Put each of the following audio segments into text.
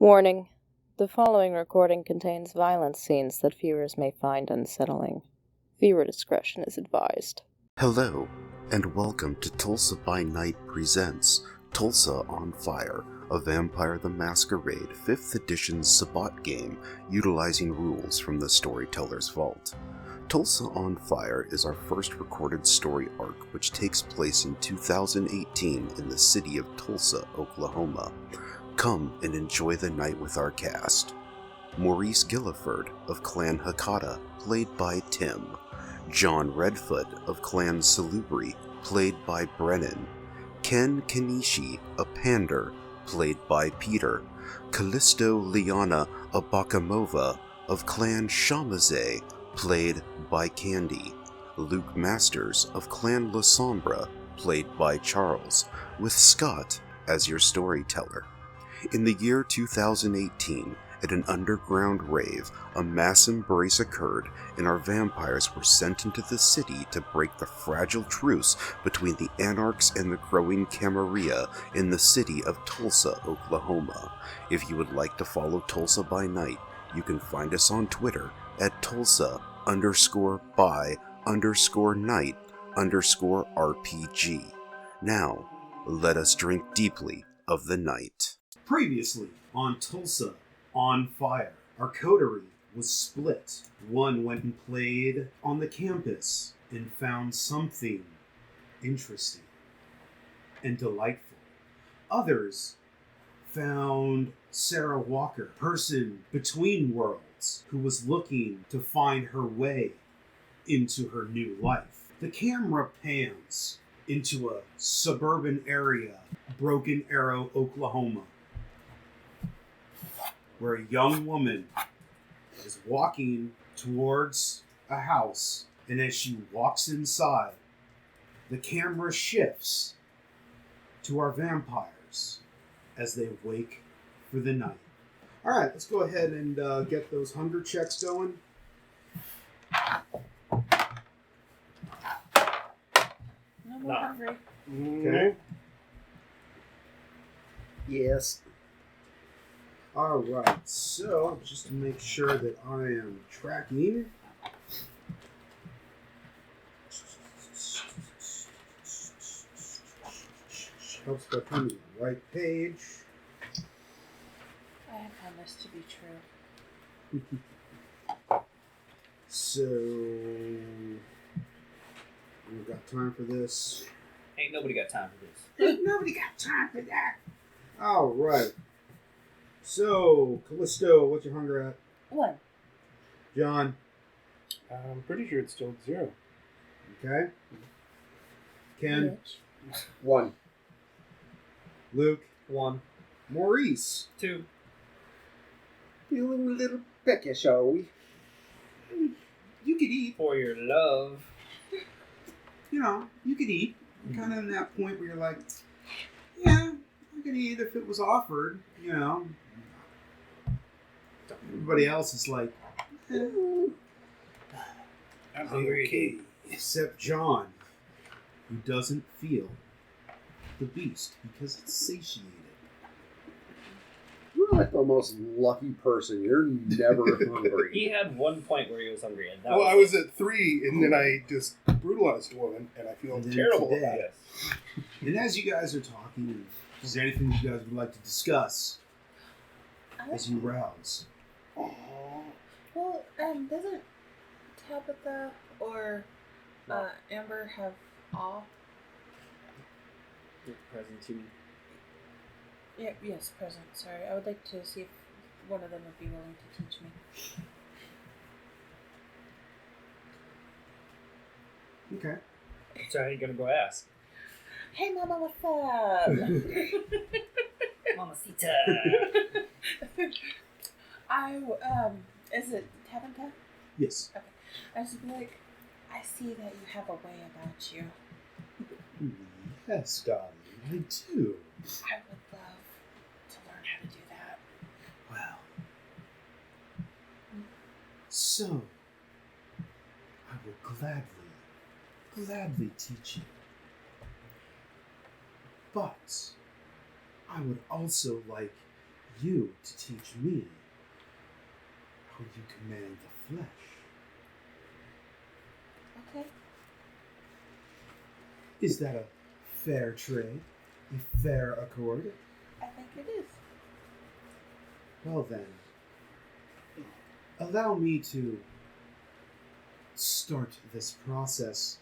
Warning. The following recording contains violent scenes that viewers may find unsettling. Viewer discretion is advised. Hello, and welcome to Tulsa by Night presents Tulsa on Fire, a Vampire the Masquerade 5th edition Sabbat game utilizing rules from the Storyteller's Vault. Tulsa on Fire is our first recorded story arc which takes place in 2018 in the city of Tulsa, Oklahoma. Come and enjoy the night with our cast. Maurice Guilford of Clan Hecata, played by Tim. John Redfoot of Clan Salubri, played by Brennen. Kenishi, a pander, played by Peter. Callisto Liana Abakumova of Clan Tzimsce, played by Candy. Luke Masters of Clan Lasombra, played by Charles, with Scott as your storyteller. In the year 2018, at an underground rave, a mass embrace occurred, and our vampires were sent into the city to break the fragile truce between the Anarchs and the growing Camarilla in the city of Tulsa, Oklahoma. If you would like to follow Tulsa by Night, you can find us on Twitter at Tulsa_by_night_RPG. Now, let us drink deeply of the night. Previously on Tulsa on Fire, our coterie was split. One went and played on the campus and found something interesting and delightful. Others found Sarah Walker, person between worlds, who was looking to find her way into her new life. The camera pans into a suburban area, Broken Arrow, Oklahoma, where a young woman is walking towards a house, and as she walks inside, the camera shifts to our vampires as they wake for the night. All right, let's go ahead and get those hunger checks going. No more hungry. Okay. Yes. All right, so just to make sure that I am tracking, helps by coming to the right page. I have found this to be true. So, we've got time for this. Ain't nobody got time for this. Ain't nobody got time for that. All right. So, Callisto, what's your hunger at? 1. John? I'm pretty sure it's still 0. Okay. Ken? 1. Luke? 1. Maurice? 2. Feeling a little peckish, are we? You could eat. For your love. You know, you could eat. You're kind of in that point where you're like, yeah, I could eat if it was offered, you know. Everybody else is like, I'm hungry. okay. Except John, who doesn't feel the beast because it's satiated. You're like the most lucky person. You're never hungry. He had one point where he was hungry, and that Well, I was at 3, and then I just brutalized a woman, and I feel And then terrible today- about it. And as you guys are talking, is there anything you guys would like to discuss as you rouse? Well, doesn't Tabitha or Amber have awe? present to me. Yeah, yes, present. Sorry. I would like to see if one of them would be willing to teach me. Okay. So how are you gonna go ask? Hey, Mama, what's up? Mamacita. Is it Tabitha? Yes. Okay. I was like, I see that you have a way about you. Yes, darling, I do. I would love to learn how to do that. Well. So, I will gladly teach you. But I would also like you to teach me how you command the flesh. Okay. Is that a fair trade? A fair accord? I think it is. Well then, allow me to start this process.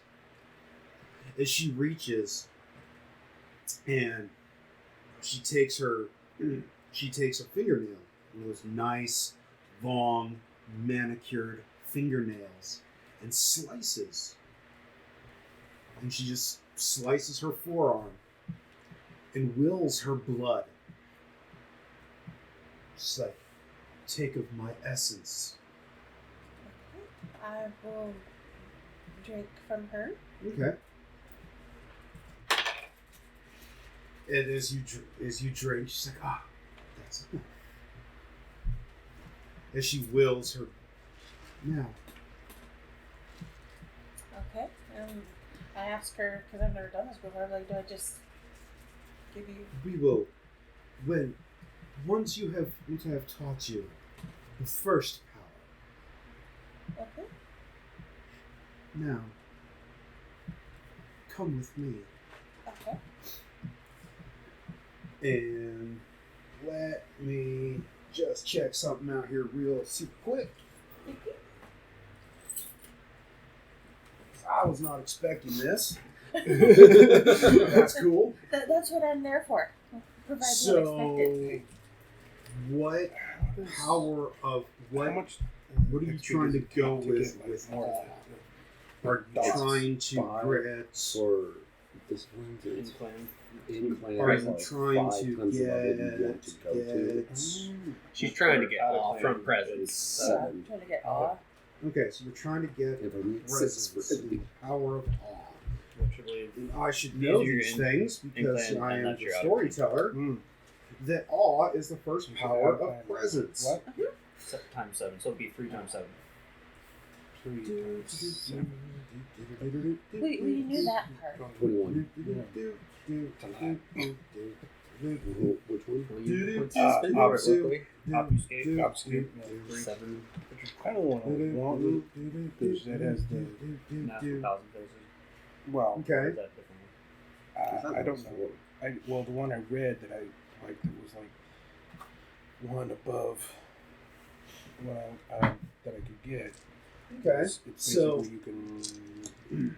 As she reaches and she takes her fingernail, those nice, long, manicured fingernails, and slices. And she just slices her forearm and wills her blood. Just like, take of my essence. I will drink from her. Okay. And as you drink, she's like, that's enough. As she wills her, now. Okay. I ask her, because I've never done this before, like, do I just give you... We will, once I have taught you the first power. Okay. Now, come with me. Okay. And let me just check something out here real super quick. I was not expecting this. That's cool. That's what I'm there for. Provide the So, unexpected. what power of what? How much? What are you trying to go with? More Are you Dots. trying to Five. get? Or disciplines, In it's clan. incline. Are is you like trying 5 to times the level you want to go to. get? She's trying to get Out of off clan. from presence. It's Yeah, 7. I'm trying to get awe. Okay, so you're trying to get If I need 6 for presence, every. power of awe. Which would leave And I should know Easier these in- things because in I clan, am and the that's your storyteller. That awe is the first You should power have of that. presence. What? times 7, so it'd be 3 times 7. 3 times 7. We knew that part. 21. Which one? Obfuscate. Obfuscate, 7. Which is kind of what I was wanting, because that has the, Not 1,000 faces. well, Or Okay. is that different? I don't know. Well, the one I read that I liked, it was like one above what that I could get. Okay. It's So- basically you can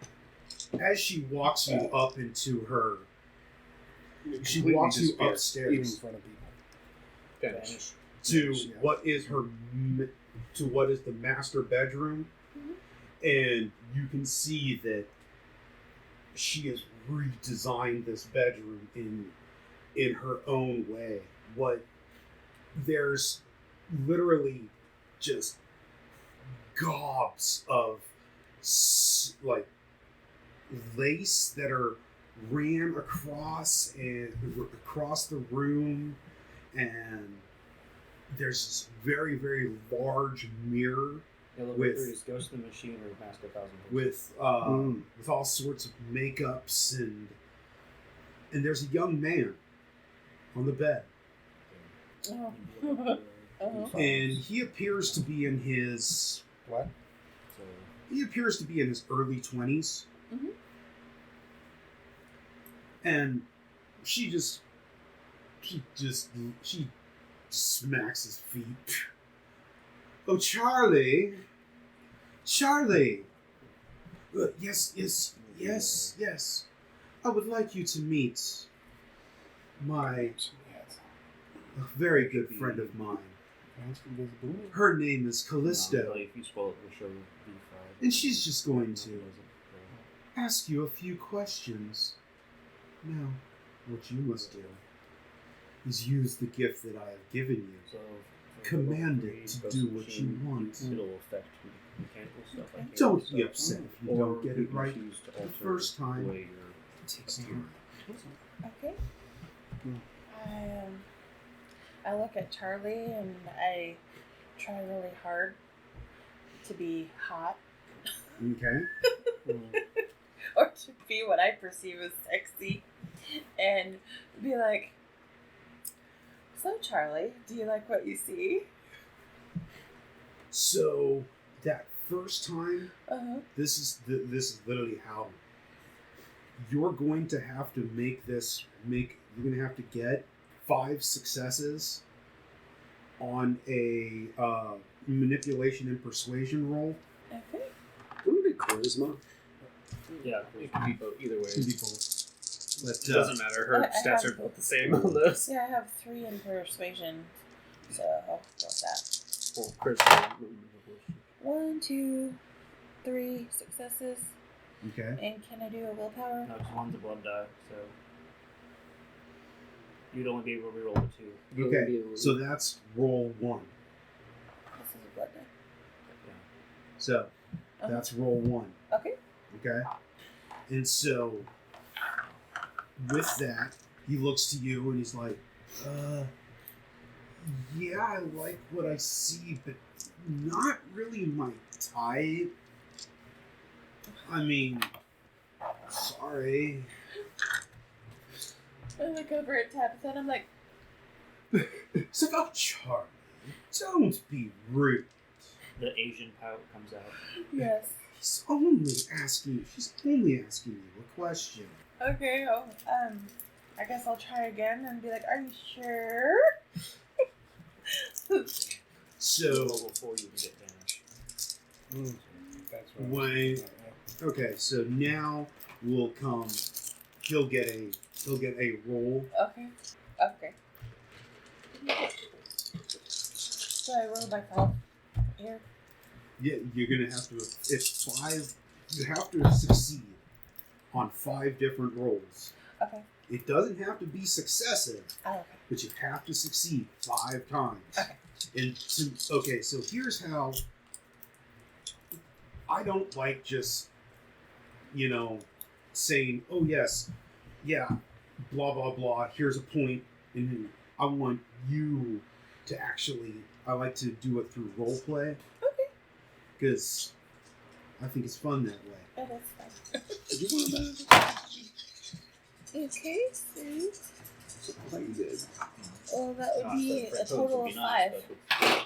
As she walks you up into her, she completely walks you disappear, upstairs. even in front of people. Vanish. to Yeah. what is the master bedroom, and you can see that she has redesigned this bedroom in her own way. There's literally just gobs of like lace that are ran across the room, and there's this very, very large mirror With is Ghost in the Machine or Mask of 1,000 Faces. with all sorts of makeups, and there's a young man on the bed, Oh. Uh-huh. and he appears to be in his What? So, early 20s. Mhm. And she smacks his feet. Oh, Charlie. Yes. I would like you to meet a very good friend of mine. Her name is Callisto, if you spoil it, we'll show you V5. and she's just going to ask you a few questions. Now, what you must do is use the gift that I have given you. So, Command it to do what you want. It'll affect mechanical stuff. Like Don't stuff. be upset if you Or don't get you it can right choose to the alter first time. the way It takes time. Okay. I look at Charlie and I try really hard to be hot Okay. or to be what I perceive as sexy and be like, So, Charlie, do you like what you see? So that first time, Uh-huh. this is literally how you're going to have to you're going to have to get 5 successes on a manipulation and persuasion roll. Okay. Wouldn't it be charisma? Yeah, it can be both either way. It can be both. But, It doesn't matter. Her I stats have- are both the same on this. Yeah, I have 3 in persuasion, so I'll go with that. Well, charisma. 1, 2, 3 successes. Okay. And can I do a willpower? No, just one's a blood die, so you'd only be able to reroll a 2. Okay. So that's roll 1. This is a blood die. So that's roll 1. Okay. Okay. And so with that, he looks to you and he's like, yeah, I like what I see, but not really my type. I mean, sorry. I look over at Tabitha and I'm like, It's about Charlie. Don't be rude. The Asian pout comes out. yes. She's only asking you a question. Okay, well, I guess I'll try again and be like, are you sure? So, Before you get damage. That's what When- okay, so now will come, he'll get a roll. Okay. Okay. So I roll myself here. Yeah, you're gonna have to, you have to succeed on 5 different rolls. Okay. It doesn't have to be successive, Oh, okay. but you have to succeed 5 times. Okay. And so here's how. I don't like just, saying, oh yes, yeah, blah blah blah. Here's a point, and I want you to actually. I like to do it through role play. Okay. Because I think it's fun that way. It is fine. Did you want that? Okay, so. Like you did. Well, that would be For a codes total would of be nice, 5. but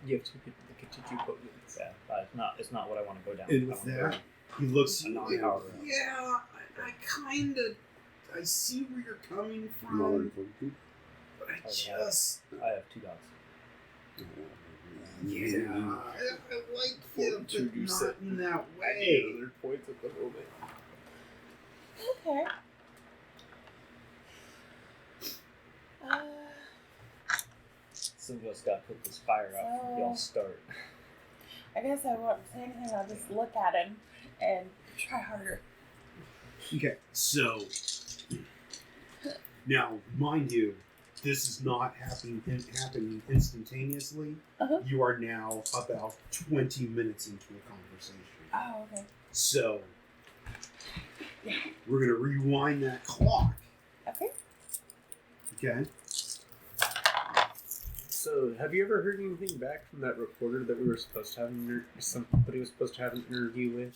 you have 2 people that get to 2 potions. Yeah, but it's not what I want to go down. And I with wanna go that, he looks. a non-power round. Yeah, I kind of. I see where you're coming Another from, 42. but I Oh, just. I have 2 dots. Yeah, I like you, but You not said- in that way. Other points at the moment. Okay. Some of us got to put this fire out before we all start. I guess I won't say anything. I'll just look at him and try harder. Okay, so now, mind you, this is not happening instantaneously. Uh-huh. You are now about 20 minutes into a conversation. Oh, okay. So we're gonna rewind that clock. Okay. Okay. So, have you ever heard anything back from that reporter that we were supposed to have somebody was supposed to have an interview with?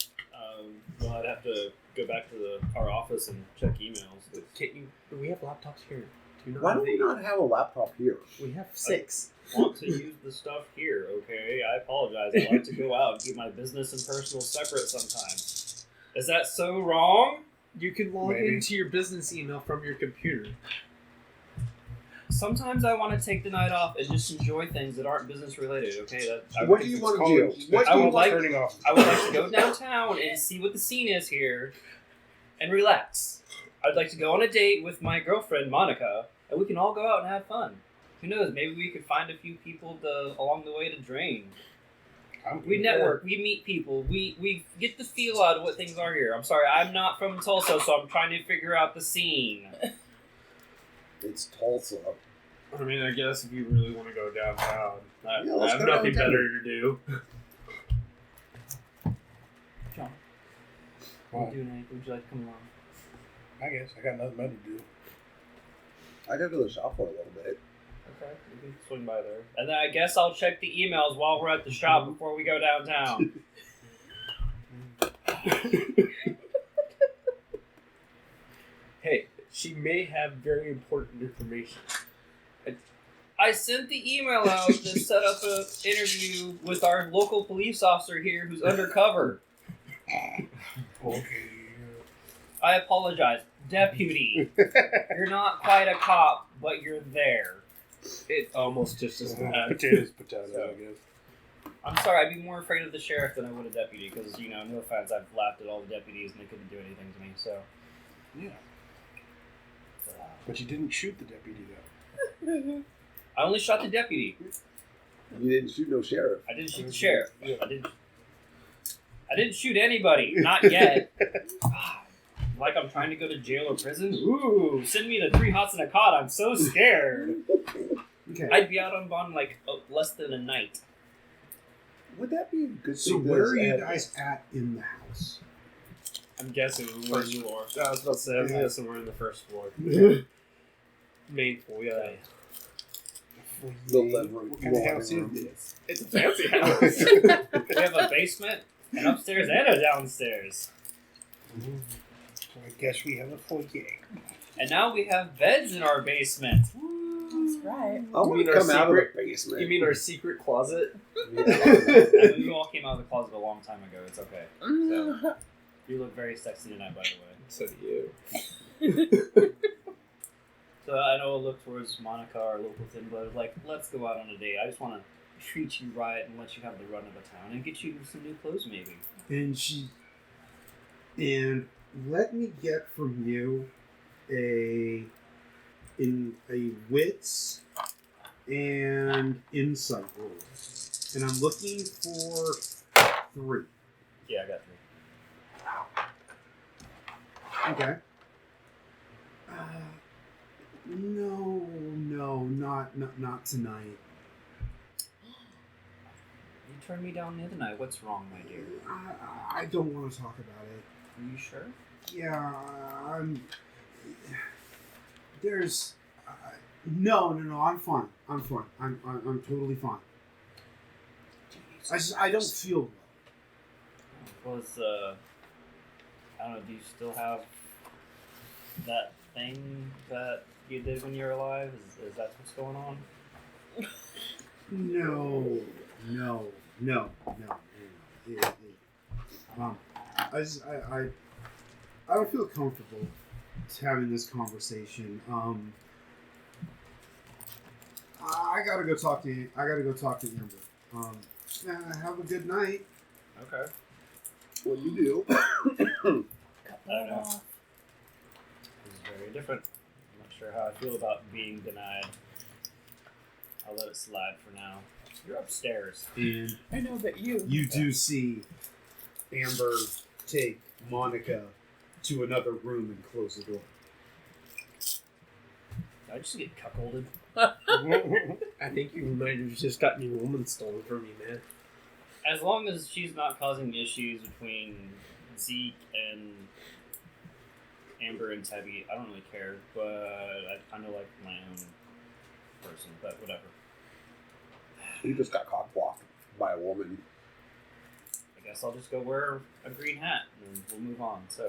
Well, I'd have to go back to our office and check emails. Can't you? We have laptops here. Do you not Why have don't we not have a laptop here? We have 6. Want to use the stuff here, okay? I apologize. I like to go out and keep my business and personal separate sometimes. Is that so wrong? You can log Maybe. into your business email from your computer. Sometimes I want to take the night off and just enjoy things that aren't business related, okay? What do you want to do? What I do you would want? like- turning off. I would like to go downtown and see what the scene is here and relax. I'd like to go on a date with my girlfriend, Monica, and we can all go out and have fun. Who knows, maybe we could find a few people along the way to drain. We network, we meet people, we get the feel out of what things are here. I'm sorry, I'm not from Tulsa, so I'm trying to figure out the scene. It's Tulsa. I mean, I guess if you really want to go downtown, I Yeah, let's have go nothing downtown. better to do. John, What? would you like to come along? I guess I got nothing better to do. I go to the shop for a little bit. Okay, we can swing by there. And then I guess I'll check the emails while we're at the shop before we go downtown. Hey, she may have very important information. I sent the email out to set up an interview with our local police officer here who's undercover. Okay. I apologize. Deputy, you're not quite a cop, but you're there. It almost just as bad. Potatoes, I guess. I'm sorry, I'd be more afraid of the sheriff than I would a deputy, because, you know, no offense, I've laughed at all the deputies and they couldn't do anything to me, so. Yeah. But you didn't shoot the deputy, though. I only shot the deputy. You didn't shoot no sheriff. I didn't shoot the sheriff. Yeah. I didn't shoot anybody. Not yet. Like I'm trying to go to jail or prison? Ooh, send me to 3 hots and a cot. I'm so scared. Okay. I'd be out on bond in like less than a night. Would that be a good So thing? where are you guys at in the house? I'm guessing First floor. I was about to say, I'm guessing we're in the first floor. Main floor, yeah. The living room. What kind of house is this? It's a fancy house. We have a basement, an upstairs, and a downstairs. So I guess we have a foyer. And now we have beds in our basement. That's right. I want to come out of the basement. You mean our secret closet? Yeah. And you all came out of the closet a long time ago. It's okay. So, you look very sexy tonight, by the way. So do you. So I know I'll look towards Monica, our local thin blood. Like, let's go out on a date. I just want to treat you right and let you have the run of the town and get you some new clothes, maybe. And let me get from you a wits and insight roll. And I'm looking for 3. Yeah, I got 3. Okay. No, not tonight. You turned me down the other night. What's wrong, my dear? I don't want to talk about it. Are you sure? Yeah, there's. No, I'm fine. I'm totally fine. I don't feel well. Was I don't know. Do you still have that thing that you did when you were alive? Is that what's going on? No. I don't feel comfortable having this conversation. I gotta go talk to Amber. Have a good night. Okay. What do you do? I don't know. This is very different. I'm not sure how I feel about being denied. I'll let it slide for now. You're upstairs. And I know, but you. you do see Amber take Monica to another room and close the door. Did I just get cuckolded? I think you might have just gotten your woman stolen from you, man. As long as she's not causing issues between Zeke and Amber and Tabby, I don't really care. But I kind of like my own person. But whatever. You just got cock-blocked by a woman. I guess I'll just go wear a green hat and we'll move on. So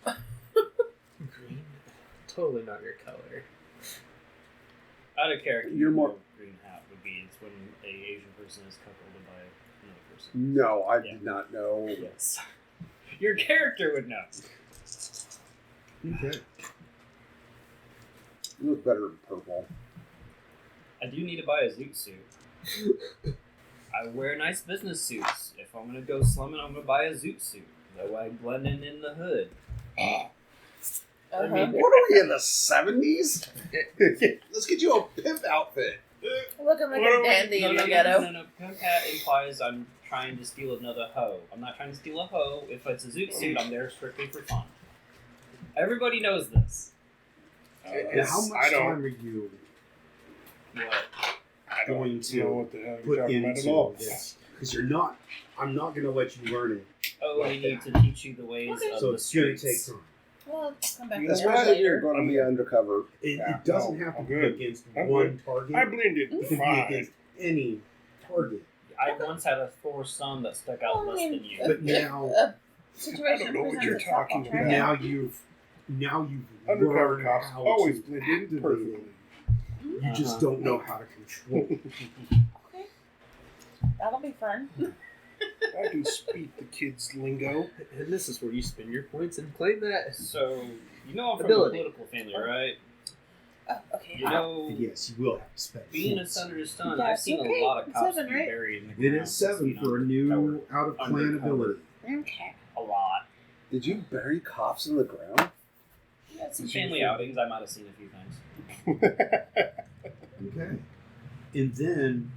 Green? Totally not your color. out of character, You're more- green hat would be it's when a Asian person is cuckolded by another person. No, I Yeah. did not know. Yes. Your character would know. Okay. You look better in purple. I do need to buy a zoot suit. I wear nice business suits. If I'm gonna go slumming, I'm gonna buy a zoot suit. That way I blend in the hood. Uh-huh. What are we in the 70s? Let's get you a pimp outfit. Looking like a dandy in the ghetto. No. Pimp hat implies I'm trying to steal another hoe. I'm not trying to steal a hoe. If it's a zoot suit, I'm there strictly for fun. Everybody knows this. And how much time are you What? I going don't to know what the hell put you're talking about at all. into this? Because I'm not going to let you learn it. Oh, Like we need that. to teach you the ways Okay. of So the it's going to streets. take time. Well, come back That's to that why you're later. going to be undercover. Yeah, It doesn't no, have to I'm be good. against I'm one target. I blended It can be fine. against any target. I once had a Thor son that stuck out Well, I less mean, than you. But now, Situation I don't know what presents you're itself, talking I'll try about. it. now you've Undercover learned cops how always to blend in activate perfectly. You just don't know how to control it. Okay. That'll be fun. I can speak the kids' lingo. And this is where you spend your points and claim that. So, you know I'm from Ability. a political family, right? Oh, okay. You know, Yes, you will have to spend being a points. senator's son, Yeah, I've it's seen okay. a lot of cops 7, be right? buried in the It ground. is 7 for a new out-of-clan Undercover. ability. Okay. A lot. Did you bury cops in the ground? Yeah, some family outings I might have seen a few times. Okay. And then,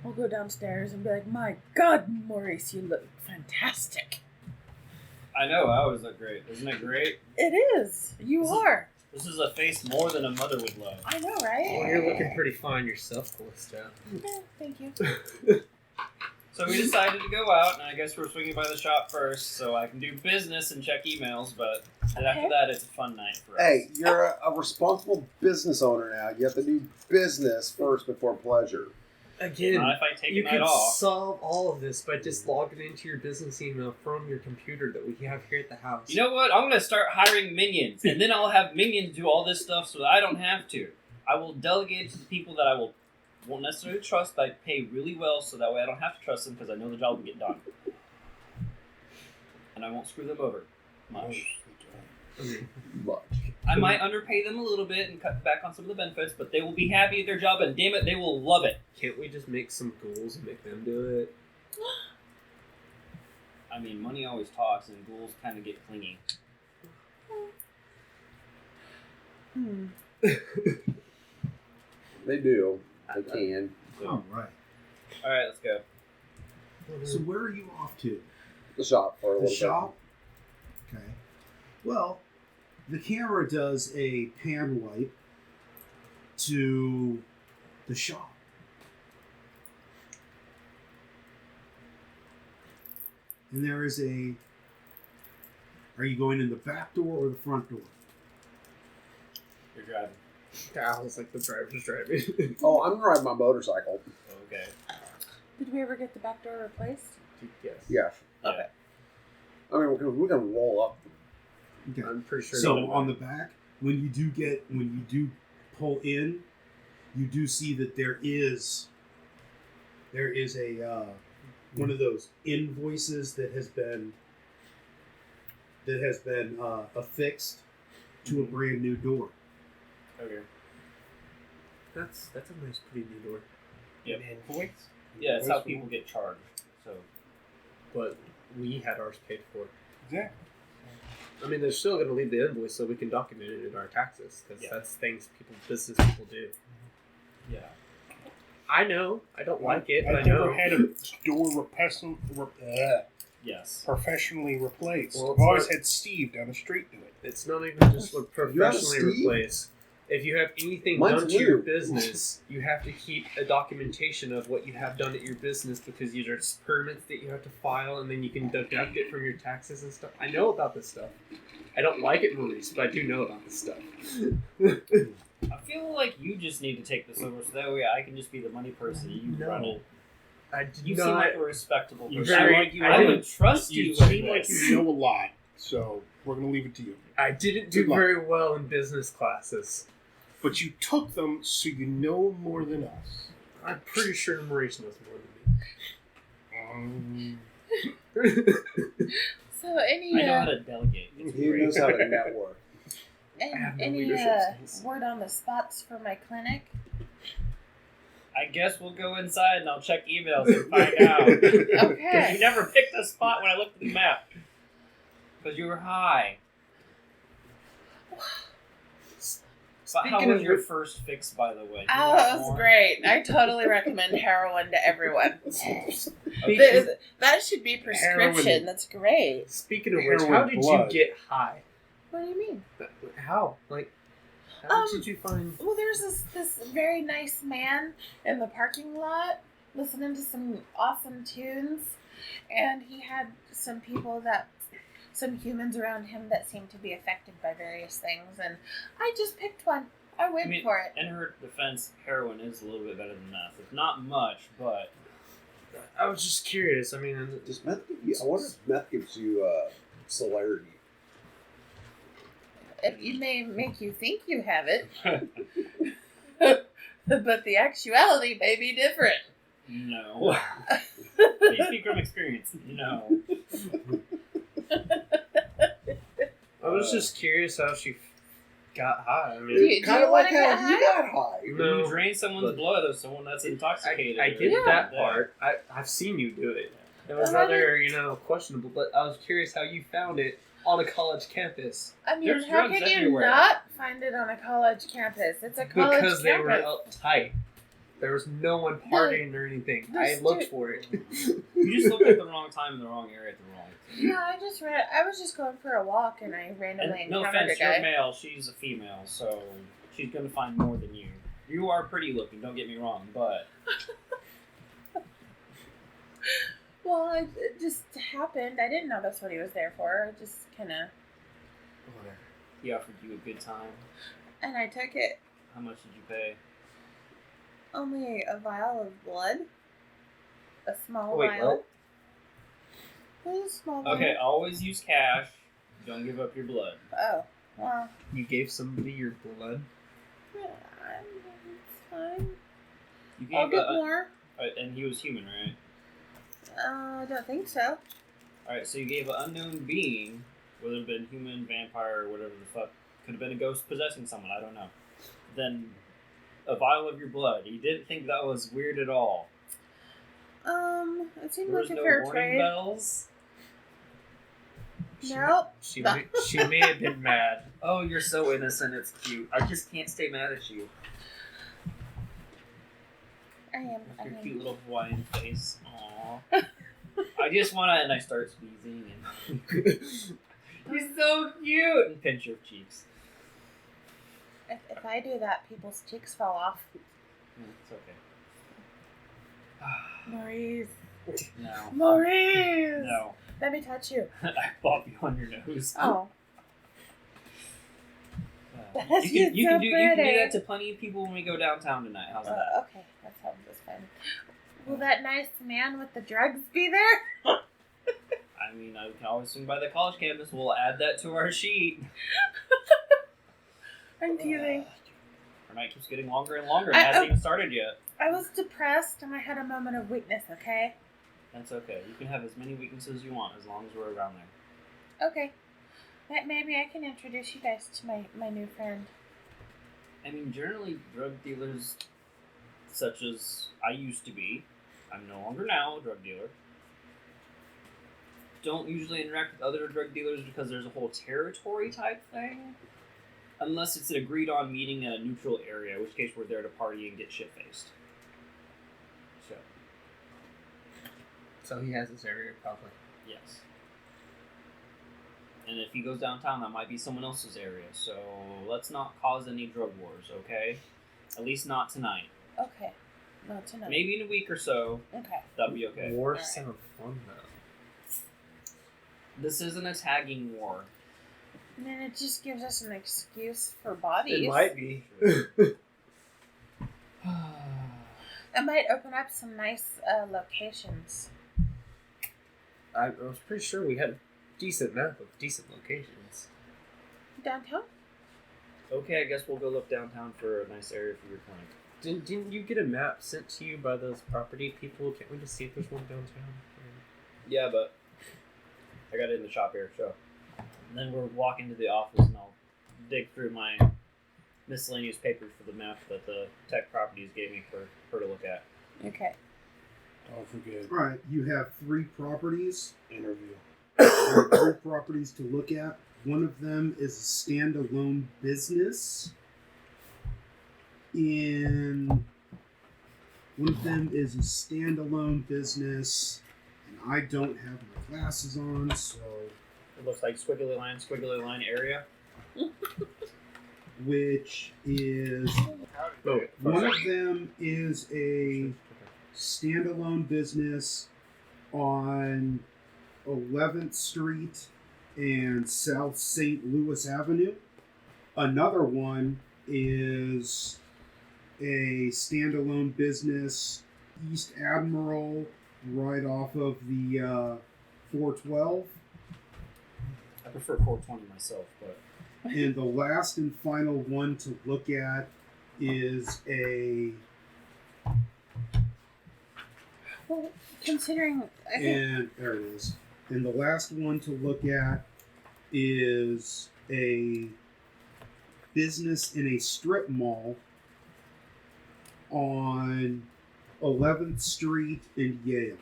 We'll go downstairs and be like, my God, Maurice, you look fantastic. I know, I always look great. Isn't it great? It is. You are. This is a face more than a mother would love. I know, Well, right? you're looking pretty fine yourself, Callisto. Thank you. So we decided to go out, and I guess we're swinging by the shop first, so I can do business and check emails, but then after Okay. that, it's a fun night for us. Hey, you're a responsible business owner now. You have to do business first before pleasure. Again, Not if I take you a night could off. solve all of this by just logging into your business email from your computer that we have here at the house. You know what? I'm going to start hiring minions, and then I'll have minions do all this stuff so that I don't have to. I will delegate it to the people that I won't necessarily trust, but I pay really well so that way I don't have to trust them because I know the job will get done. And I won't screw them over much. Much. I might underpay them a little bit and cut back on some of the benefits, but they will be happy at their job, and damn it, they will love it. Can't we just make some ghouls and make them do it? I mean, money always talks, and ghouls kind of get clingy. Hmm. They do. They can. all right. All right, let's go. So where are you off to? The shop for a The little shop? Okay. Well, the camera does a pan wipe to the shop. And there is a... Are you going in the back door or the front door? You're driving. I was like, the driver's driving. bit. Oh, I'm riding my motorcycle. Okay. Did we ever get the back door replaced? Yes. Yes. Okay. I mean, we can roll up. Okay. I'm pretty sure. So that- on the back, when you do pull in, you do see that there is a one of those invoices that has been affixed to a brand new door. Okay. That's a nice, pretty new door. Yep. An invoice? Yeah, it's how people get charged. So But we had ours paid for. Exactly. I mean, they're still going to leave the invoice so we can document it in our taxes because Yeah. that's things business people do. yeah. I know. I don't like it, but I I've never know. had a door Yes. professionally replaced. Well, I've always it's had Steve down the street do it. It's not even just You have a professionally Steve? replaced. If you have anything Mine's done to your new. business, you have to keep a documentation of what you have done at your business because these are permits that you have to file, and then you can deduct it from your taxes and stuff. I know about this stuff. I don't like it, Maurice, but I do know about this stuff. I feel like you just need to take this over so that way I can just be the money person and you No. run it. I do You not. seem like a respectable You person. very- like you I I would trust you. You with seem like this. you know a lot, so we're going to leave it to you. I didn't do Good luck. very well in business classes. But you took them, so you know more than us. I'm pretty sure Maurice knows more So any I know how to delegate. It's He great. knows how to network. I have no any leadership skills. word on the spots for my clinic? I guess we'll go inside and I'll check emails and find out. Because Okay. you never picked a spot when I looked at the map. Because you were high. But how Speaking was of your which- first fix, by the way? Oh, that was great. I totally recommend heroin to everyone. Okay. That should be prescription. Heroin. That's great. Speaking of which, Heroin how did blood. you get high? What do you mean? How? Like, how Um, did you find? Well, there's this very nice man in the parking lot listening to some awesome tunes, and he had some humans around him that seemed to be affected by various things, and I just picked one. I went for it. In her defense, heroin is a little bit better than meth. It's not much, but I was just curious. I mean, Does meth give you, I wonder if meth gives you celerity. It may make you think you have it, but the actuality may be different. No. You speak from experience. No. I was just curious how she got high. I mean, Kind of like how you got high. No, You drain someone's blood of someone that's intoxicated. I get Yeah. that part. I've seen you do it. It was rather, questionable, but I was curious how you found it on a college campus. I mean, There's how drugs can you everywhere. not find it on a college campus? It's a college Because they were campus. uptight. There was no one partying or anything. the I looked stu- for it. You just looked at the wrong time in the wrong area at the wrong time. Yeah, I was just going for a walk and I randomly And no encountered offense, a you're guy. male, she's a female, so she's gonna find more than you. You are pretty looking, don't get me wrong, but Well, it just happened. I didn't know that's what he was there for. I just kind of... he offered you a good time. And I took it. How much did you pay? Only a vial of blood. A small Wait, vial. It was a small vial. Okay, always use cash. Don't give up your blood. Oh, well, You gave somebody your blood? yeah, it's fine. You I'll gave get more. and he was human, right? I don't think so. Alright, so you gave an unknown being, whether it been human, vampire, or whatever the fuck, could have been a ghost possessing someone, I don't know. Then a vial of your blood. He didn't think that was weird at all. It seemed There like was a no fair warning trade. bells. Nope. She may have been mad. Oh, you're so innocent, it's cute. I just can't stay mad at you. I am. With your cute little Hawaiian face. Aww. I just wanna, and I start squeezing and he's so cute! And pinch your cheeks. If I do that, people's cheeks fall off. It's okay. Maurice. No. Maurice! No. Let me touch you. I bop you on your nose. Oh. You can do pretty. that to plenty of people when we go downtown tonight. How's that? Okay, that sounds just fine. Will that nice man with the drugs be there? I mean, I can always swing by the college campus. We'll add that to our sheet. I'm teasing. Our night keeps getting longer and longer. It hasn't even started yet. I was depressed and I had a moment of weakness, okay? That's okay. You can have as many weaknesses as you want as long as we're around there. Okay. Maybe I can introduce you guys to my new friend. I mean, generally, drug dealers, such as I used to be, I'm no longer now a drug dealer, don't usually interact with other drug dealers because there's a whole territory type thing. Unless it's an agreed on meeting in a neutral area, in which case we're there to party and get shit faced. So he has this area, probably. Yes. And if he goes downtown, that might be someone else's area. So let's not cause any drug wars, okay? At least not tonight. Okay. Not tonight. Maybe in a week or so, Okay. that'll be okay. War Alright. sound fun, though. This isn't a tagging war. And then it just gives us an excuse for bodies. It might be. It might open up some nice locations. I was pretty sure we had a decent map of decent locations. Downtown? Okay, I guess we'll go look downtown for a nice area for your clinic. Didn't you get a map sent to you by those property people? Can't we just see if there's one downtown? Yeah, but I got it in the shop here, so. And then we're walking to the office and I'll dig through my miscellaneous papers for the map that the tech properties gave me for her to look at. Okay. Don't forget Alright, you have 3 properties. interview. There are 3 properties to look at. One of them is a standalone business. One of them is a standalone business, and I don't have my glasses on, so It looks like squiggly line area. which is Oh, one of them is a standalone business on 11th Street and South St. Louis Avenue. Another one is a standalone business East Admiral right off of the 412. I prefer 420 myself, but And the last and final one to look at is a... Well, considering... And there it is. And the last one to look at is a business in a strip mall on 11th Street in Yale.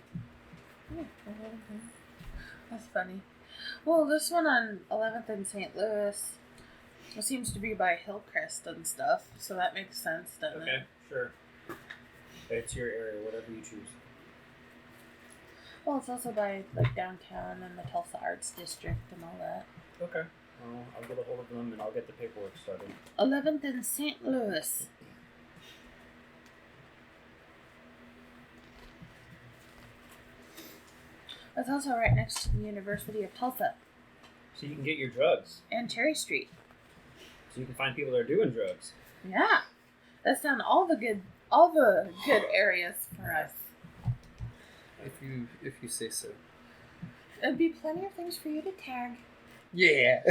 That's funny. Well, this one on 11th and St. Louis seems to be by Hillcrest and stuff, so that makes sense, doesn't it? Okay, sure. It's your area, whatever you choose. Well, it's also by like downtown and the Tulsa Arts District and all that. Okay. Well, I'll get a hold of them and I'll get the paperwork started. 11th and St. Louis. That's also right next to the University of Tulsa So you can get your drugs. and Cherry Street. So you can find people that are doing drugs. Yeah, that's down all the good areas for us. If you say so. There'd be plenty of things for you to tag. Yeah.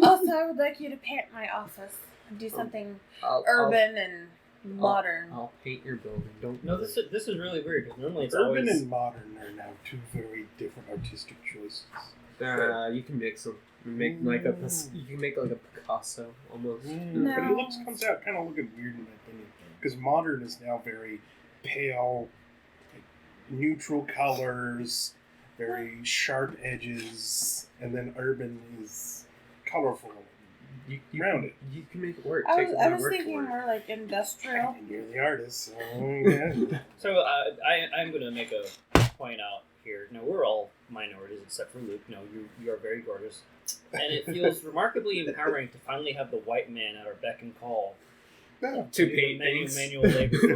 Also, I would like you to paint my office and do something urban and modern. I'll paint your building. Don't. No, this is really weird because normally it's Urban always... and modern are now two very different artistic choices. You can mix them. Make like a. You can make like a Picasso almost. No. But it comes out kind of looking weird in my opinion. Because modern is now very pale, like, neutral colors, very sharp edges, and then urban is colorful. You rounded. You can make it work. I Take was my word thinking for it. more like industrial. And you're the artist, so yeah. So I'm going to make a point out here. No, we're all minorities except for Luke. No, you are very gorgeous. And it feels remarkably empowering to finally have the white man at our beck and call. No. To paint things. Manual labor for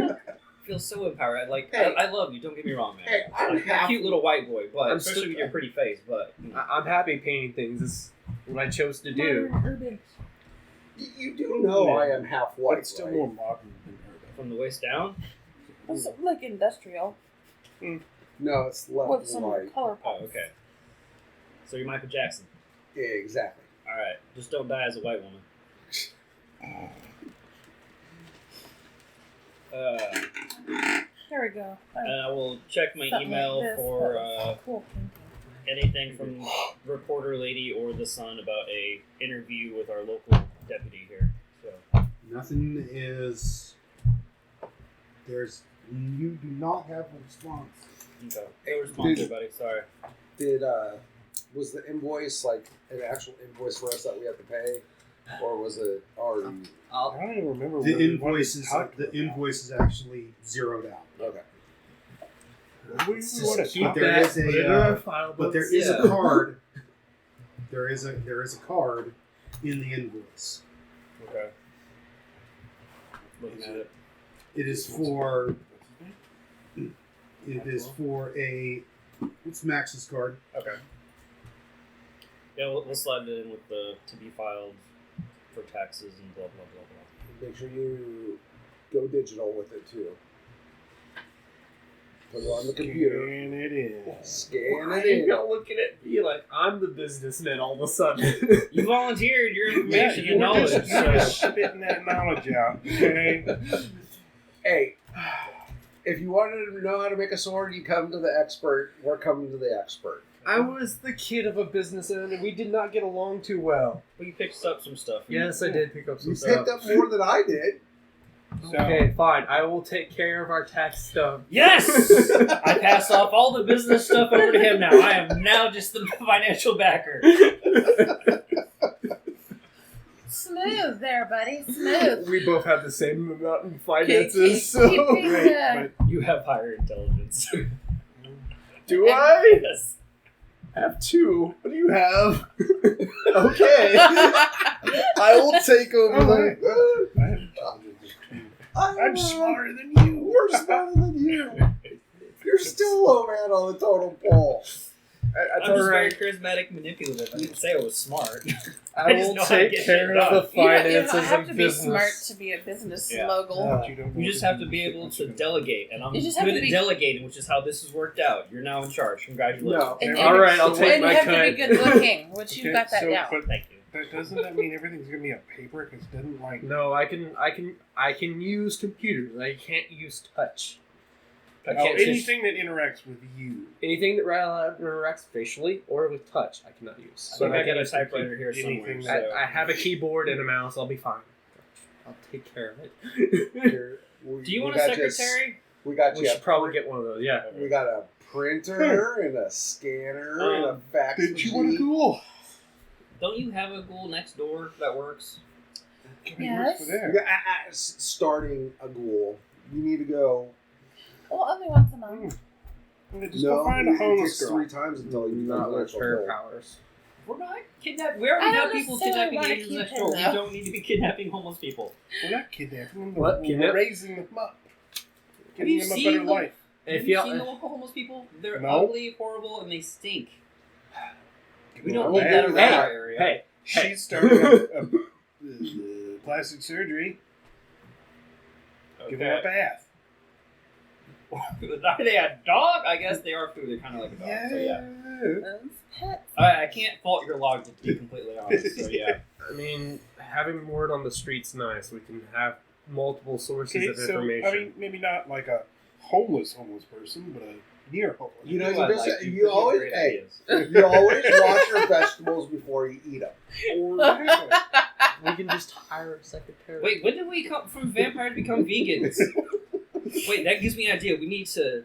us. Feels so empowering. Like, Hey. I love you, don't get me wrong, man. Hey, I'm You're a happy. cute little white boy, but I'm especially still- with your pretty face, but... I'm happy painting things. It's what I chose to do. Modern, urban. You do know I am half But white, it's still right? more modern than urban. From the waist down? It's like industrial No, it's left with and some right. color Oh, pops. okay. So you're Michael Jackson. Yeah, exactly. Alright, just don't die as a white woman. There we go. And I will check my Something email like this, for but it's cool painting. anything from Reporter Lady or The Sun about a interview with our local deputy here. So Nothing is... You do not have a response. okay. No response, Dude. buddy. Sorry. Was the invoice like an actual invoice for us that we have to pay, or was it already? I don't even remember The what we invoice is talked the about. invoice is actually zeroed out. Okay. We want to Keep talk there that. is a, Put it in our file But there books. is Yeah. a card. There is a card in the invoice. Okay. Looking at it. It is for. It is for a. What's Max's card? Okay. Yeah, we'll slide it in with the to be filed for taxes and blah blah blah blah. Make sure you go digital with it too. Put it on the computer. Scan it in. Scan Why it are you in. gonna look at it? Be like, I'm the businessman all of a sudden. You volunteered your information you and were knowledge. just So. spitting that knowledge out. Okay. Hey, if you wanted to know how to make a sword, you come to the expert. We're coming to the expert. I was the kid of a business owner. We did not get along too well. But you picked up some stuff. Yes, I did pick up some You stuff. picked up more than I did. So, Okay, fine. I will take care of our tax stuff. Yes! I pass off all the business stuff over to him now. I am now just the financial backer. Smooth there, buddy. Smooth. We both have the same amount in Keep finances, so... keeping the- You have higher intelligence. Do I? Yes. Have two. What do you have? Okay. I will take over the. I have intelligence too. I'm I'm smarter than you. We're smarter than you. You're still low man on the total poll. That's I'm just very alright. charismatic, manipulative. I didn't say I was smart. I just will know how to take get care shit of the done. You don't finances have and to be smart business. to be a business Yeah. mogul. But you don't You know just to have do to be shit able once to you know. delegate, and I'm You just have good to at be- delegating, which is how this has worked out. You're now in charge. Congratulations. No. And, All right, I'll and take you my have cut. to be good looking, which you've Okay, got that so, down. but Thank you. doesn't that mean everything's gonna be on paper? Because it doesn't like. No, I can use computers. I can't use touch. I Oh, can't just, anything that interacts with you. anything that interacts facially or with touch, I cannot use. I think But I got a use typewriter here anything somewhere. that- So. I have a keyboard and a mouse. I'll be fine. I'll take care of it. Here, Do you want a secretary? We got We you. should probably get one of those. Yeah. We got a printer and a scanner and a fax Didn't you want a machine. ghoul? Don't you have a ghoul next door that works? Yes. You got, starting a ghoul. You need to go. Well, only once a month. Just go find a it homeless takes girl. 3 times until you Not become an with actual her ghoul. powers. We're not kidnapping. We already I have don't people necessarily kidnapping wanna Asians keep next him, door. We though. don't need to be kidnapping homeless people. We're not kidnapping them. What? We're Kidnap? raising them up. Have Giving you them a seen better the- life. Have If you y'all- seen the local homeless people? They're No. ugly, horrible, and they stink. We don't Well, need that around hey, our area. Hey, She's starting a plastic surgery. Give her a Okay. bath. Are they a dog? I guess they are food. They're kind of like a dog. So yeah. Those pets. I can't fault your log to be completely honest. So yeah. I mean, having word on the street's nice. We can have multiple sources Okay, of so information. I mean, maybe not like a homeless person, but a near homeless. You know, I you, like just, you. you always Great hey, ideas. you always wash your vegetables before you eat them. we can just hire a secretary. Wait, when did we come from vampire to become vegans? Wait, that gives me an idea. We need to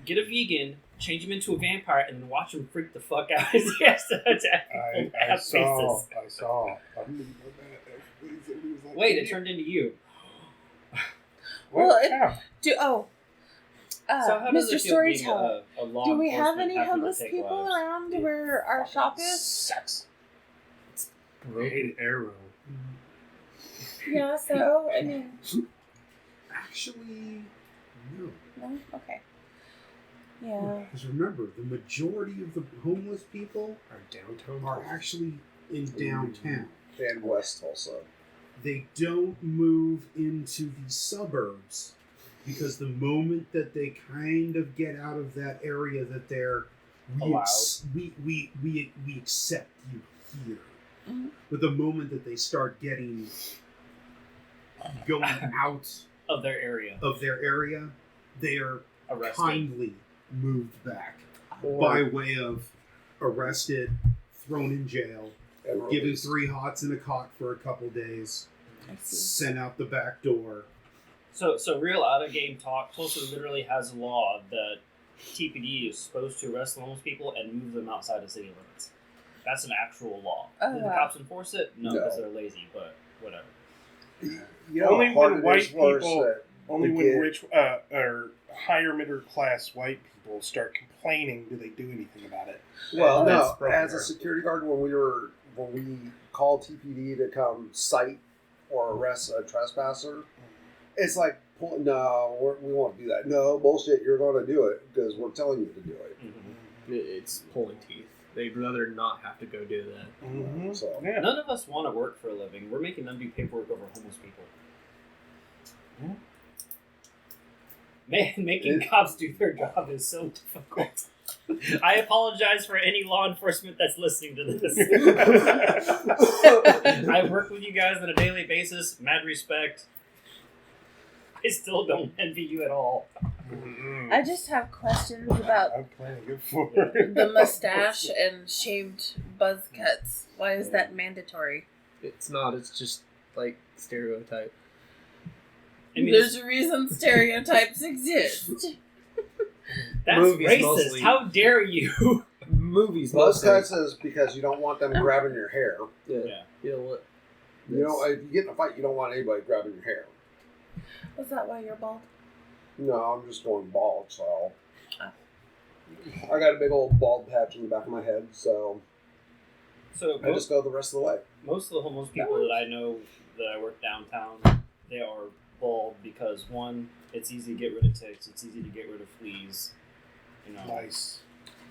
get a vegan, change him into a vampire, and then watch him freak the fuck out as he has to attack people I at saw. faces. I saw. Wait, it turned into you. What? Well, it- How? So how does Mr. it feel being Storyteller, a law do we have enforcement any having to homeless take people lives? around where our shop is? Sucks. I Broken. hate arrow. Yeah, so, I mean, Actually, no. no? Okay. Yeah. Because remember, the majority of the homeless people Our downtown are actually in downtown. And West Tulsa. They don't move into the suburbs because the moment that they kind of get out of that area that they're we accept you here. Mhm. But the moment that they start going out Of their area. of their area, they are Arrested. kindly moved back Or- by way of arrested, thrown in jail, And given released. 3 hots in a cot for a couple days, I see. sent out the back door. So real out of game talk. Tulsa literally has a law that TPD is supposed to arrest homeless people and move them outside of city limits. That's an actual law. Oh, Do the wow. cops enforce it? No, No. because they're lazy. But whatever. You know Only how hard when it white is for us people- that Only to when get- rich or higher middle class white people start complaining do they do anything about it. Well, Oh, no. that's broken As a heart. security guard, when we call TPD to come cite or arrest a trespasser, it's like, we won't do that. No, bullshit. You're going to do it because we're telling you to do it. It's pulling teeth. They'd rather not have to go do that. Mm-hmm. So Yeah. None of us want to work for a living. We're making them do paperwork over homeless people. Man, making cops do their job is so difficult. I apologize for any law enforcement that's listening to this. I work with you guys on a daily basis. Mad respect. I still don't envy you at all. Mm-mm. I just have questions about I'm planning it for the mustache and shaved buzz cuts. Why is that mandatory? It's not. It's just like stereotype. I mean, There's a reason stereotypes exist. that's movies racist. mostly. How dare you? Movies. buzz mostly. cuts is because you don't want them grabbing your hair. Yeah. Yeah. You know what? You know, if you get in a fight, you don't want anybody grabbing your hair. Was that why you're bald? No, I'm just going bald, so. Oh. I got a big old bald patch in the back of my head, so So I just go the rest of the way. most of the homeless people that I know that I work downtown, they are bald because one, it's easy to get rid of ticks, it's easy to get rid of fleas. You know, Nice.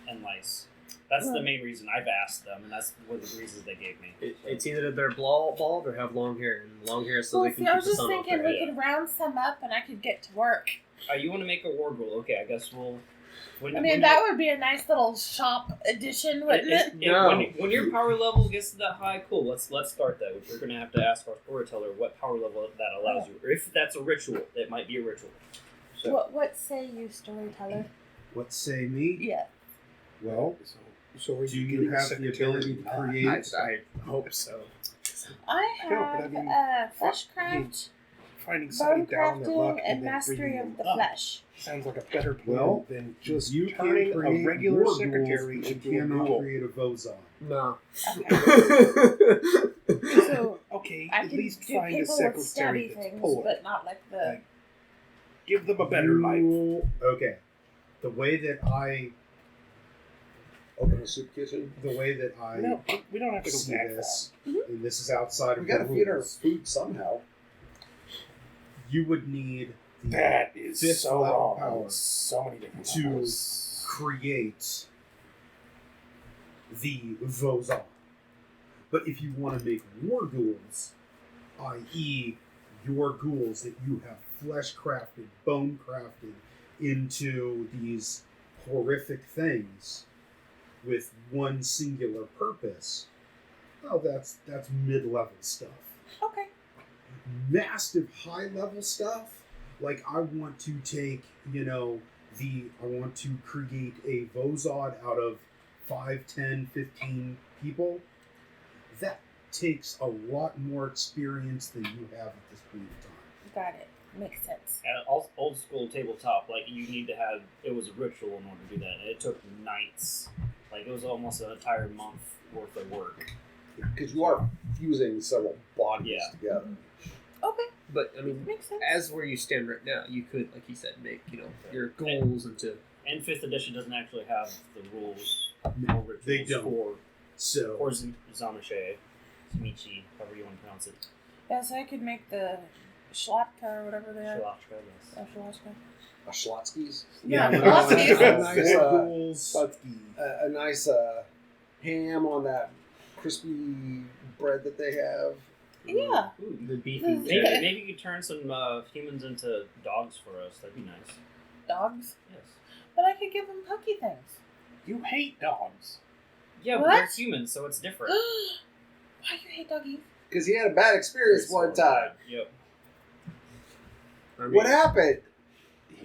and lice. That's the main reason I've asked them, and that's one of the reasons they gave me. It's either they're bald or have long hair, and long hair so Well, they can see, I keep was the just sun off thinking their we head. could round some up and I could get to work. You want to make a war ghoul? Okay, I guess we'll. I mean, that would be a nice little shop edition, wouldn't it? No. When your power level gets to that high, cool. Let's start that. We're gonna have to ask our storyteller what power level that allows you, or if that's a ritual. It might be a ritual. So, What say you, storyteller? What say me? Yeah. Well, So are do you you getting have the secretary ability to or not? create? I hope so. I No, but have I mean, fleshcraft, Finding somebody bone down their luck crafting, and and then mastery bringing of them the up flesh. sounds like a better plan Well, than just You can turning create a regular war secretary ghouls, but into you a cannot ghoul. create a Vozon. No. So Okay, I at can least do find a people with secretary stabby that's things, poor. but not like the. Like, give them a better life. Okay. The way that I Open a soup kitchen. the way that I No, we don't have to go see that this, Mhm. and this is outside We of gotta the feed our rules, food somehow. you would need the That is Fifth so level wrong. power So many different to levels. create the Vozon. But if you want to make war ghouls, i.e., your ghouls that you have flesh crafted, bone crafted into these horrific things with one singular purpose, well, that's mid-level stuff. Okay. Massive high-level stuff, like I want to take, I want to create a Vozod out of 5, 10, 15 people. That takes a lot more experience than you have at this point in time. Got it. Makes sense. and old school tabletop, like you need to have. It was a ritual in order to do that. And it took nights. Like it was almost an entire month worth of work. Because you are fusing several bodies Yeah. together. Okay. But, I mean, Makes sense. as where you stand right now, you could, like you said, make, your goals into... And 5th edition doesn't actually have the rules No, or rituals they don't. for So, Zamashe, Tzimsce, however you want to pronounce it. Yeah, so I could make the Schlatka or whatever they are. Shalachka, yes. Oh, Schlatka. Schlotzky's. Yeah, when Schlotzky's. I Nice, war ghouls, a nice ham on that crispy bread that they have. Yeah. Ooh, the beefy... Mm. Maybe you could turn some humans into dogs for us. That'd be nice. Dogs. Yes. But I could give them pokey things. You hate dogs. Yeah, What? but they're humans, so it's different. Why you hate doggies? Because he had a bad experience one time. Yep. I mean, What happened?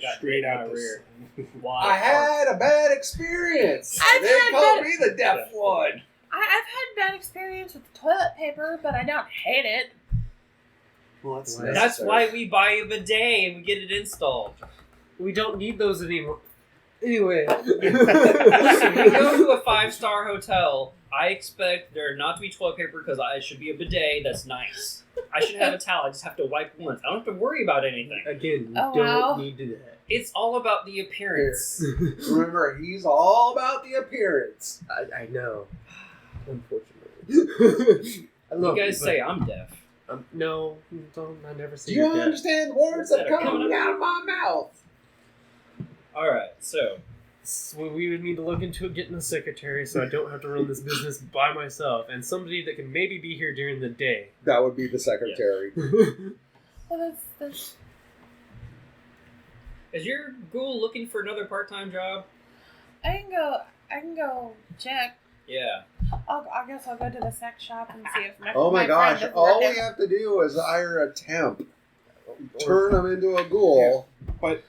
Got Straight bit out by a the rear. I Why? had a bad experience. I've They had called bad- me the deaf one. I've had bad experience with toilet paper, but I don't hate it. Well, that's That's That's why we buy a bidet and we get it installed. we don't need those anymore. Anyway. Listen, we go to a 5-star hotel. I expect there not to be toilet paper because I should be a bidet that's nice. I should have a towel. I just have to wipe once. I don't have to worry about anything. Again, we Oh, don't wow. need to do that. It's all about the appearance. Remember, he's all about the appearance. I know. Unfortunately. I You love guys say I'm deaf. no, don't. I never say Do you you're deaf. understand the words that are coming out of my mouth? Alright, so So we would need to look into getting a secretary so I don't have to run this business by myself, and somebody that can maybe be here during the day. That would be the secretary. Well, that's is your ghoul looking for another part-time job? I can go check. Yeah. I guess I'll go to the sex shop and see if my Oh my gosh! friend is All working. we have to do is hire a temp, turn him into a ghoul. But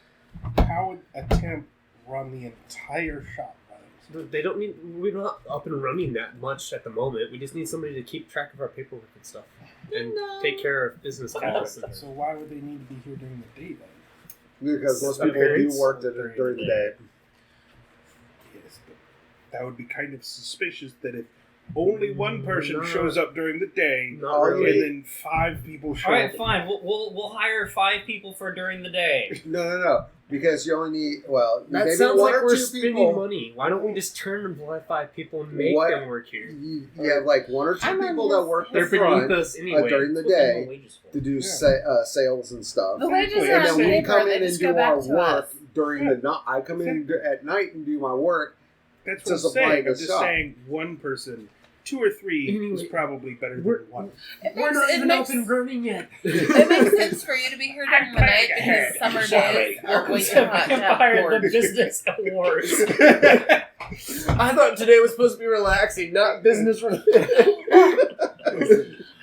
how would a temp run the entire shop by themselves? They don't need. We're not up and running that much at the moment. We just need somebody to keep track of our paperwork and stuff, and take care of business calls. So why would they need to be here during the day then? Because most people Appearance do work during the day. Yes, but that would be kind of suspicious that if only one person No. shows up during the day, Not Oh, really. and then 5 people show Alright, up. fine. We'll hire 5 people for during the day. No. Because you only need, That maybe sounds one like or we're two spending people. money. Why don't we just turn and employ 5 people and make What? them work here? You have like 1 or 2 I'm on people that his- work They're the front beneath us anyway. during the That's what they want day wages for. to do Yeah. sales and stuff. The wages And are And on then we paper. come They in and just go do back our to work us. during the night. I come in at night and do my work, That's what I'm Just saying. buying a I'm just shop. saying one person, 2 or 3 Anyway, is probably better than we're- one. We're not even up and running yet. It makes sense for you to be here during the night because summer days are way too hot to have Vampire the board. Business Awards. I thought today was supposed to be relaxing, not business related.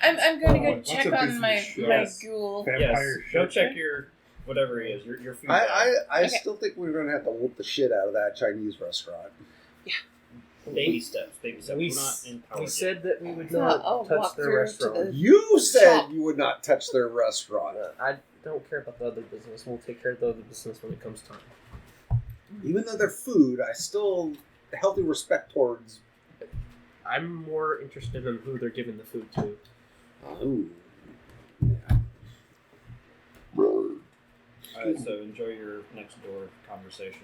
I'm going to go What's check a on my business show? ghoul. Yes, Vampire go shit. check your whatever he is, your food. I Okay. still think we're going to have to whoop the shit out of that Chinese restaurant. Baby steps. We, We're not empowered. we said that we would So not I'll touch walk their through to restaurant. the- You said Shop. you would not touch their restaurant. I don't care about the other business. We'll take care of the other business when it comes time. Even though they're food, I still healthy respect towards. I'm more interested in who they're giving the food to. Ooh. Alright, so enjoy your next door conversation.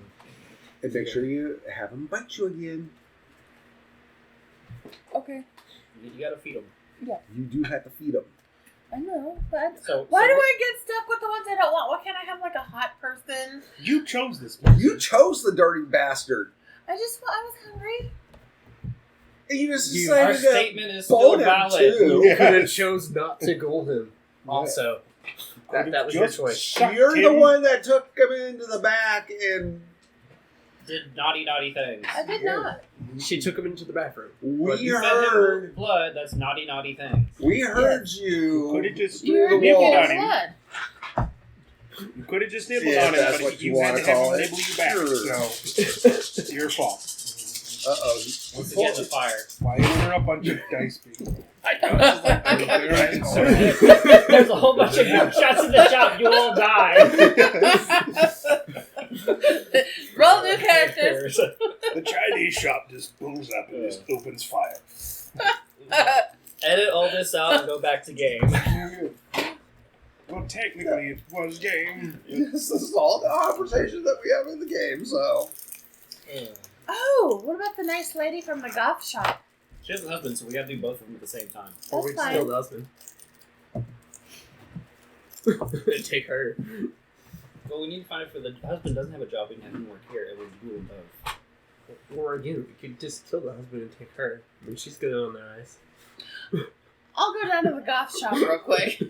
And make sure you have them bite you again. Okay, You gotta feed them. You do have to feed them. I know, but So why do I get stuck with the ones I don't want? Why can't I have like a hot person? You chose this place. You chose the dirty bastard. I was hungry. And you just Our decided to statement is bone still him valid. too. You could have chose not to goal him. Also, that was your Just choice. sucked You're the him. one that took him into the back and Did naughty things. I did not. She took him into the bathroom. But we you fed heard. him blood. That's naughty things. We heard you. Could have just You were the nibbled wall. on him. blood. You could have just nibbled Yeah, on him, that's but what you you had wanna to have call him it. nibble you back. Sure. So it's your fault. Uh-oh. Once again, the fire. Why are a bunch of dice people? There's a whole bunch of gunshots in the shop. You all die. Roll new characters. The Chinese shop just pulls up and just opens fire. Edit all this out and go back to game. Well, technically, it was game. This is all the conversations that we have in the game, so. Oh, what about the nice lady from the goth shop? She has a husband, so we gotta do both of them at the same time. Or That's we'd fine. steal the husband. Take her. Well, we need to find out if the husband doesn't have a job. We can have him work here, and we'll do them both. Or again, we could just kill the husband and take her. I mean, she's good on their eyes. I'll go down to the goth shop real quick.